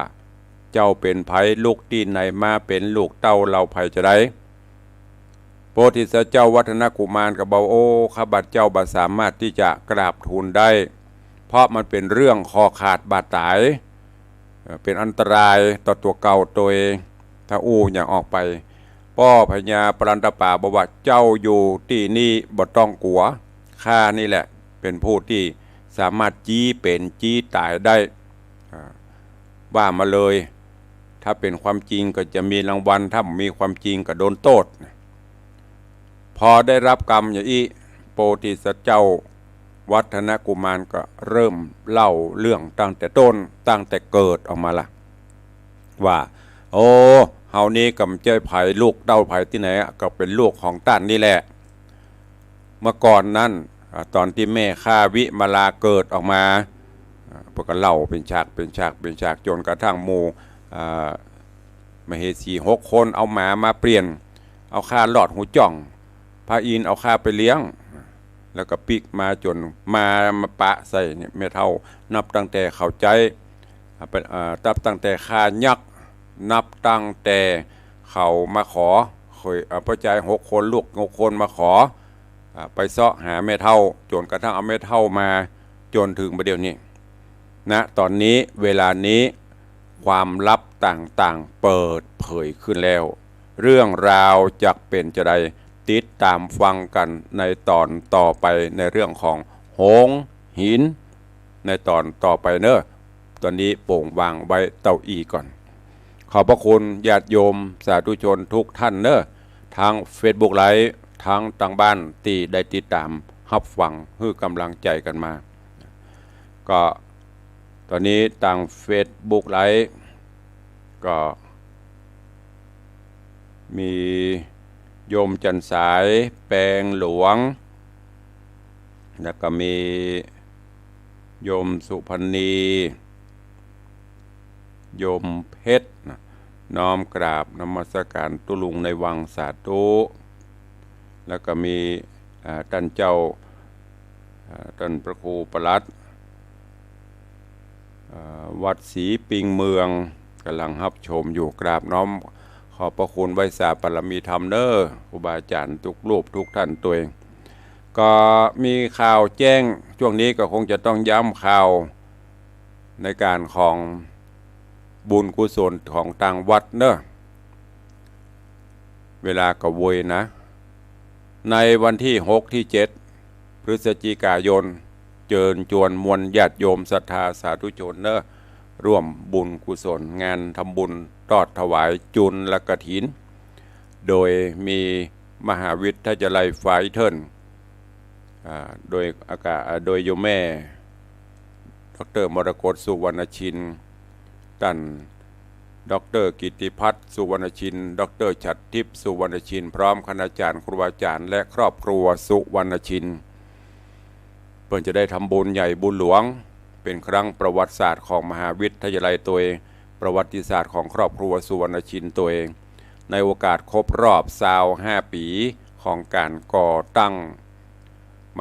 เจ้าเป็นไผลูกตีนไหนมาเป็นลูกเต้าเราไผจะได้โพธิสัตว์เจ้าวัฒนกุมารกับเบาโอ้ข้าบัดเจ้าบัดสามารถที่จะกราบทูลได้เพราะมันเป็นเรื่องคอขาดบาดตายเป็นอันตรายต่อตัวเก่าตัวเองถ้าอย่างออกไปป่อพญาปรันตป่าบอกว่าเจ้าอยู่ที่นี่บ่ต้องกลัวข้านี่แหละเป็นผู้ที่สามารถจี้เป็นจี้ตายได้ว่ามาเลยถ้าเป็นความจริงก็จะมีรางวัลถ้ามีความจริงก็โดนโทษพอได้รับกรรมอย่างนี้โพธิสัตว์เจ้าวัฒนกุมารก็เริ่มเล่าเรื่องตั้งแต่ต้นตั้งแต่เกิดออกมาละว่าโอ้เฮานี้กำเจ้าไผ่ลูกเต้าไผ่ที่ไหนก็เป็นลูกของต้านนี่แหละเมื่อก่อนนั้นตอนที่แม่ข้าวิมาลาเกิดออกมาพวกก็เล่าเป็นฉากจนกระทั่งหมู่มเหสี6 คนเอาหมาเปลี่ยนเอาข้าหลอดหูจ่องพระอินทร์เอาข้าไปเลี้ยงแล้วก็ปิกมาจนมาปะใส่เนี่ยแม่เท่านับตั้งแต่เข้าใจนับตั้งแต่ข้ายักษ์นับตั้งแต่เขามาขอเคยพระใจ6 คนลูก6 คนมาขอไปเสาะหาแม่เท่าจนกระทั่งเอาแม่เท่ามาจนถึงประเดี๋ยวนี้นะตอนนี้เวลานี้ความลับต่างๆเปิดเผยขึ้นแล้วเรื่องราวจะเป็นจะได้ติดตามฟังกันในตอนต่อไปในเรื่องของหงส์หินในตอนต่อไปเนอะตอนนี้โป่งวางไว้เต้าอี้ก่อนขอบพระคุณญาติโยมสาธุชนทุกท่านเนอะทาง Facebook ไลฟ์ทั้งต่างบ้านที่ได้ติดตามรับฟังให้กำลังใจกันมาก็ตอนนี้ทาง Facebook ไลฟ์ก็มีโยมจันสายแปลงหลวงแล้วก็มี โยมสุพรรณีโยมเพชรน้อมกราบนมัสการตุลุงในวังสาธุแล้วก็มีท่านเจ้าท่านพระครูประหลัดวัดศรีปิงเมืองกำลังรับชมอยู่กราบน้อมขอบพระคุณไว้สาปรมีธรรมเด้อครูบาอาจารย์ทุกรูปทุกท่านตัวเองก็มีข่าวแจ้งช่วงนี้ก็คงจะต้องย้ำข่าวในการของบุญกุศลของต่างวัดเนอะเวลากระโวยนะในวันที่6 ที่ 7 พฤศจิกายนเชิญชวนมวลญาติโยมศรัทธาสาธุชนเนอะร่วมบุญกุศลงานทำบุญทอดถวายจุลและกฐินโดยมีมหาวิทยาลัยไฟเทิร์นโดยโยมแม่ดร.มรกตสุวรรณชินท่านดร.กิติพัฒน์สุวรรณชินดร.ฉัตรทิพย์สุวรรณชินพร้อมคณาจารย์ครูบาอาจารย์และครอบครัวสุวรรณชินเพื่อจะได้ทำบุญใหญ่บุญหลวงเป็นครั้งประวัติศาสตร์ของมหาวิทยาลัยตัวเองประวัติศาสตร์ของครอบครัวสุวรรณชินตัวเองในโอกาสครบรอบ25 ปีของการก่อตั้ง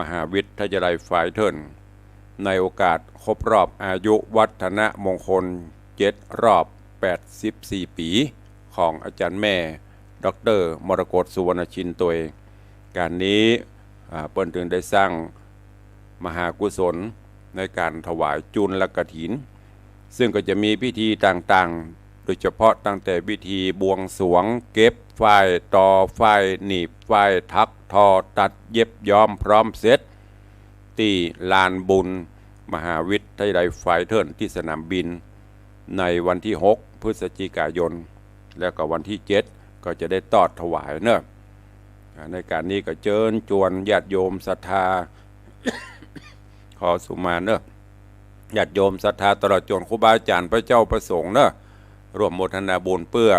มหาวิทยาลัยไฟเทิร์นในโอกาสครบรอบอายุวัฒนมงคล7 รอบ84 ปีของอาจารย์แม่ดร.มรกตสุวรรณชินตัวเองการนี้เปิ้นถึงได้สร้างมหากุศลในการถวายจุลและกฐินซึ่งก็จะมีพิธีต่างๆโดยเฉพาะตั้งแต่พิธีบวงสรวงเก็บฝ้ายต่อฝ้ายหนีบฝ้ายทักทอตัดเย็บย้อมพร้อมเสร็จที่ลานบุญมหาวิทยาลัยไฟเทิร์นที่สนามบินในวันที่6 พฤศจิกายนแล้วก็วันที่7ก็จะได้ตอดถวายเนอะในการนี้ก็เชิญชวนญาติโยมศรัทธา ขอสุมาเนอะญาติโยมศรัทธาตลอดจนครูบาอาจารย์พระเจ้าประสงค์เนอะร่วมโมทนาบุญเพื่อ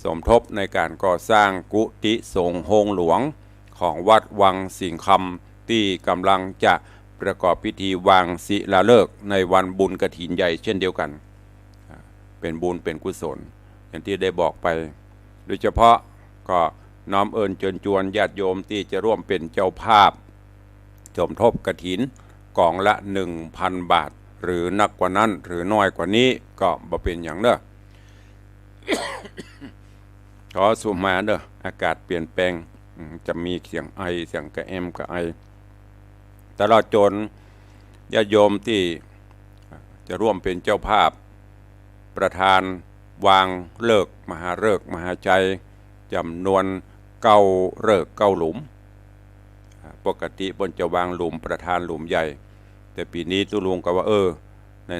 สมทบในการก่อสร้างกุฏิสงฆ์โฮงหลวงของวัดวังสิงห์คำที่กำลังจะประกอบพิธีวางศิลาฤกษ์ในวันบุญกฐินใหญ่เช่นเดียวกันเป็นบุญเป็นกุศลอย่างที่ได้บอกไปโดยเฉพาะก็น้อมเอิญเชิญชวนญาติโยมที่จะร่วมเป็นเจ้าภาพสมทบกฐินกองละ 1,000 บาทหรือนักกว่านั้นหรือน้อยกว่านี้ก็บ่เป็นอย่างเด้อ ขอสุมาเด้ออากาศเปลี่ยนแปลงจะมีเสียงไอเสียงกระแอมกระไอตลอดจนญาติโยมที่จะร่วมเป็นเจ้าภาพประธานวางเลิกมหาฤกษ์มหาชัยจำนวน9 ฤกษ์9 หลุมปกติบนจะวางหลุมประธานหลุมใหญ่แต่ปีนี้ตุลุงก็ว่า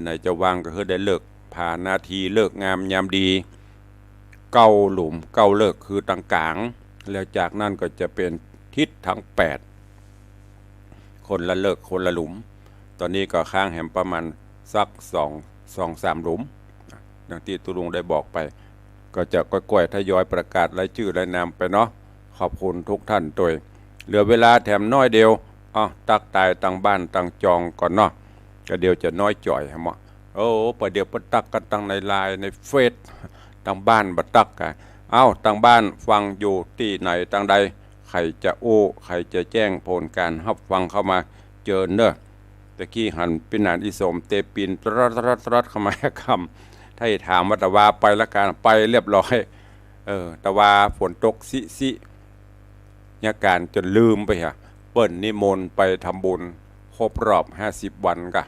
ไหนจะวางก็คือได้เลิกผ่านนาทีเลิกงามยามดี9 หลุม9 ฤกษ์คือต่างกลางแล้วจากนั้นก็จะเป็นทิศทั้ง8คนละเลิกคนละหลุมตอนนี้ก็ค้างแหมประมาณสัก2-3 หลุมดังที่ตุลุงได้บอกไปก็จะค่อยๆทยอยประกาศรายชื่อรายนามไปเนาะขอบคุณทุกท่านตัวเหลือเวลาแถมน้อยเดียวตักตายตั้งบ้านตั้งจองก่อนเนาะก็เดียวจะน้อยจ่อยฮะมั้งประเดี๋ยวปตักกันตั้งในไลน์ในเฟซตั้งบ้านบัตักกันตั้งบ้านฟังอยู่ที่ไหนตั้งใดใครจะใครจะแจ้งผลการรับฟังเข้ามาเจอเนอะตะกี้หันปินานอิสมเตปินตรัดเข้ามาคำถ้าถามว่าตะวาไปละกันไปเรียบร้อยตะวาฝนตกสิยาการจนลืมไปเปิ้นนิมนต์ไปทำบุญครบรอบ50 วันกะ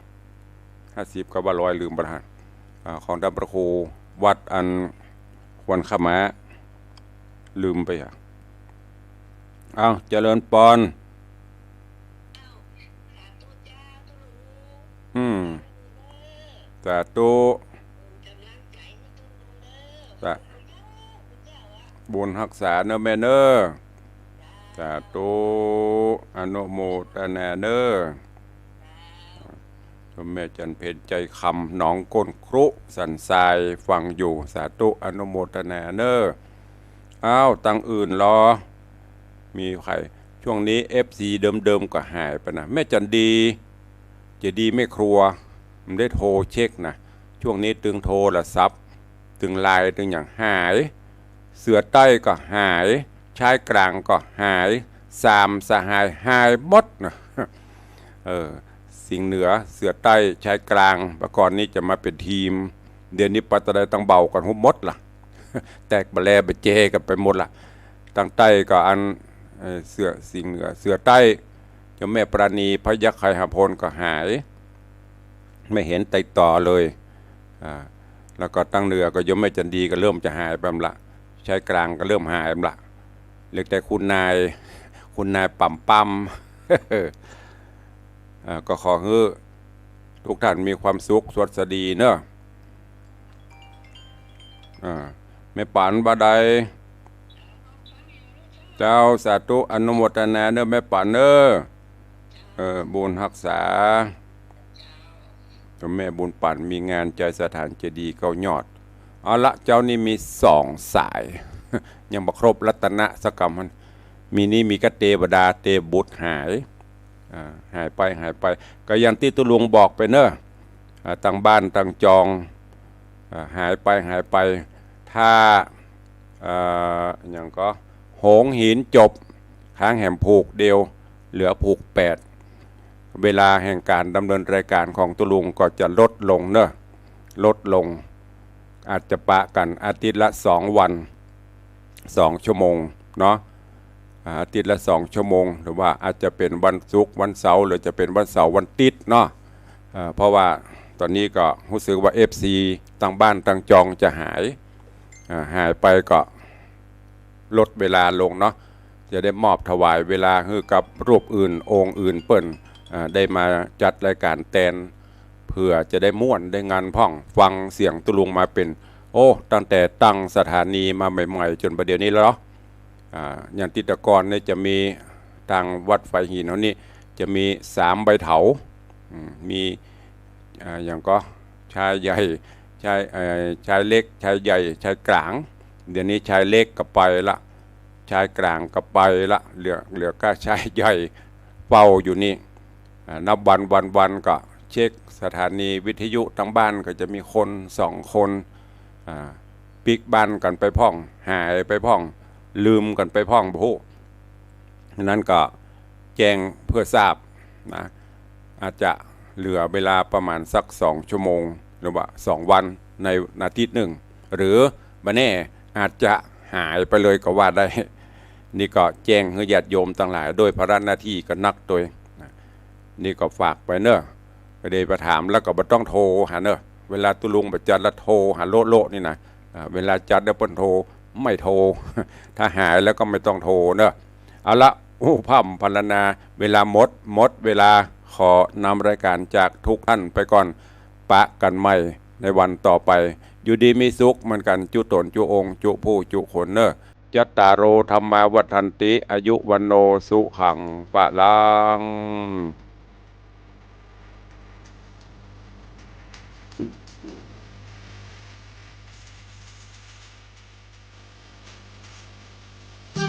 50กับว่า100ลืมประทานของท่านพระครูวัดอันควรขมะลืมไปเจริญปอนสาธุบุญรักษาเนอะแม่เนอะสาธุอนุโมทนาเนอะแม่จันเพญใจคำหนองก้นครุสันทรายฟังอยู่สาธุอนุโมทนาเนอะตั้งอื่นรอมีใครช่วงนี้ FC เดิมๆก็หายไปนะแม่จันดี จะดีไม่ครัวมันได้โทรเช็คนะช่วงนี้ตึงโทรละซับตึงไลน์ตึงอย่างหายเสือใต้ก็หายชายกลางก็หายสามสหายหายหมดนะสิ่งเหนือเสือใต้ชายกลางเมื่อก่อนนี้จะมาเป็นทีมเดี๋ยวนี้ปัตตานีตั้งเบากันหุบมดล่ะ แตกบะแลบะเจกันไปหมดล่ะตั้งใต้ก็อันเสือสิ่งเหนือเสือใต้เจ้าแม่ปราณีพยัคฆ์ไคหพลก็หายไม่เห็นติดต่อเลยแล้วก็ตั้งเหนือก็ยมแม่จันดีก็เริ่มจะหายไปละชายกลางก็เริ่มหายไปละเรียกแต่คุณนายปั่มปั๊ม ก็ขอให้ทุกท่านมีความสุขสวัสดีเนอะไม่ปันบาใดเจ้าสาธุอนุโมทนาเนอะไม่ปันเนอะบุญรักษาตัวแม่บุญปันมีงานใจสถานเจดีย์เก้ายอดเอาละเจ้านี่มี2 สาย ยังบ่ครบรัตนะสกรรมมันมีกเทวดาเทบุตรหายไปก็อย่างที่ตุลุงบอกไปเนอะตั้งบ้านตั้งจองหายไปถ้าอย่างก็หงหินจบค้างแหมผูกเดียวเหลือผูก8เวลาแห่งการดำเนินรายการของตุลุงก็จะลดลงเนอะลดลงอาจจะปะกันอาทิตย์ละ2 วัน2 ชั่วโมงเนาะอาทิตย์ละ2 ชั่วโมงหรือว่าอาจจะเป็นวันศุกร์วันเสาร์หรือจะเป็นวันเสาร์วันติดเนาะเพราะว่าตอนนี้ก็รู้สึกว่า FC ตั้งบ้านตั้งจองจะหายไปก็ลดเวลาลงเนาะจะได้มอบถวายเวลาให้กับรูปอื่นองค์อื่นเปิ้นได้มาจัดรายการแตนเพื่อจะได้ม่วนได้งานพ่องฟังเสียงตุลุงมาเป็นตั้งแต่ตั้งสถานีมาใหม่ๆจนประเดี๋ยวนี้แล้วเนาะอย่างติตกรเนี่ยจะมีทางวัดไฟหินนี้จะมี3 ใบเถามีอย่างก็ชายใหญ่ชายเล็กชายใหญ่ชายกลางเดี๋ยวนี้ชายเล็กก็ไปละชายกลางก็ไปละเหลือก็ชายใหญ่เฝ้าอยู่นี่นับวันก็เช็คสถานีวิทยุทั้งบ้านก็จะมีคน2 คนปิกบ้านกันไปพ่องหายไปพ่องลืมกันไปพ่องผู้นั้นก็แจ้งเพื่อทราบนะอาจจะเหลือเวลาประมาณสัก2 ชั่วโมงหรือว่า2 วันในอาทิตย์หนึ่งหรือบันแน่อาจจะหายไปเลยก็ว่าได้นี่ก็แจ้งให้ญาติโยมต่างหลายโดยพระหน้าที่ก็นักตัวนี่ก็ฝากไปเนอะก็ได้ประถามแล้วก็บ่ต้องโทรหาเนอะเวลาตุลุงประจัดแล้วโทรหาโลนี่นะเวลาจัดแล้วเปิ้นโทรไม่โทรถ้าหายแล้วก็ไม่ต้องโทรเนอะเอาละพ่ำพรรณนาเวลาหมดเวลาขอนำรายการจากทุกท่านไปก่อนปะกันใหม่ในวันต่อไปอยู่ดีมีสุขเหมือนกันจุตนจุองจุผู้จุคนเนอะจัตตารโอธรรมาวัฏันติอายุวันโนสุขังปะลัง